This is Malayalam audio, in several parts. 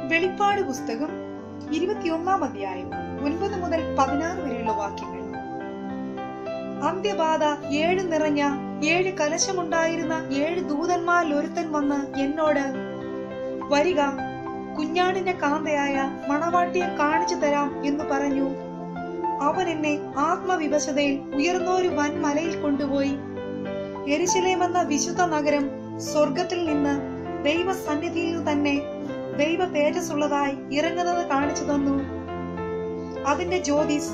വെളിപ്പാട് പുസ്തകം 21 അധ്യായം 9 മുതൽ 16 വരെയുള്ള വാക്യങ്ങൾ. അന്ത്യബാധ 7 നിറഞ്ഞ 7 കലശമുണ്ടായിരുന്ന 7 ദൂതന്മാരിൽ ഒരുത്തൻ വന്ന് എന്നോട്, വരിക, കുഞ്ഞാടിന്റെ കാന്തയായ മണവാട്ടിയെ കാണിച്ചു തരാം എന്ന് പറഞ്ഞു. അവൻ എന്നെ ആത്മവിവശതയിൽ ഉയർന്നൊരു വൻമലയിൽ കൊണ്ടുപോയി യെരുശലേം എന്ന വിശുദ്ധ നഗരം സ്വർഗത്തിൽ നിന്ന് ദൈവസന്നിധിയിൽ തന്നെ ദൈവ തേജസ്സുള്ളതായി ഇറങ്ങുന്നത് കാണിച്ചു തന്നു. അതിന്റെ ജ്യോതിസ്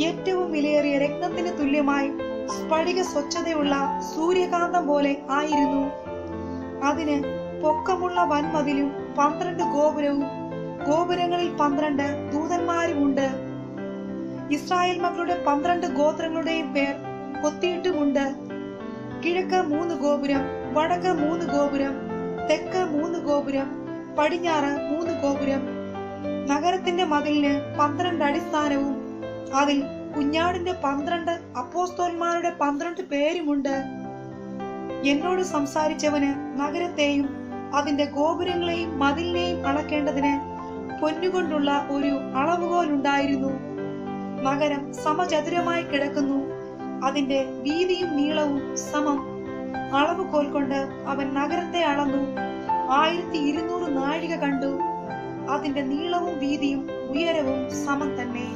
ഏറ്റവും വിലയേറിയ രത്നത്തിന് തുല്യമായി സ്ഫടിക സ്വച്ഛതയുള്ള സൂര്യകാന്തം പോലെ ആയിരുന്നു. അതിന് പൊക്കമുള്ള വൻമതിലും 12 ഗോപുരവും ഗോപുരങ്ങളിൽ 12 ദൂതന്മാരുമുണ്ട്. ഇസ്രായേൽ മക്കളുടെ 12 ഗോത്രങ്ങളുടെയും പേർ കൊത്തിയിട്ടുമുണ്ട്. കിഴക്ക് 3 ഗോപുരം, വടക്ക് 3 ഗോപുരം, തെക്ക് 3 ഗോപുരം, പടിഞ്ഞാറ് 3 ഗോപുരം. നഗരത്തിന്റെ മതിലിന് 12 അടിസ്ഥാനവും അതിൽ കുഞ്ഞാടിന്റെ 12 അപ്പോസ്തലന്മാരുടെ 12 പേരുമുണ്ട്. എന്നോട് സംസാരിച്ചവന് നഗരത്തെയും അതിന്റെ ഗോപുരങ്ങളെയും മതിലിനെയും അളക്കേണ്ടതിന് പൊന്നുകൊണ്ടുള്ള ഒരു അളവുകോലുണ്ടായിരുന്നു. നഗരം സമചതുരമായി കിടക്കുന്നു. അതിന്റെ വീതിയും നീളവും സമം. അളവുകോൽ കൊണ്ട് അവൻ നഗരത്തെ അളന്നു. 1200 നാഴിക കണ്ടു. അതിന്റെ നീളവും വീതിയും ഉയരവും സമം തന്നെ.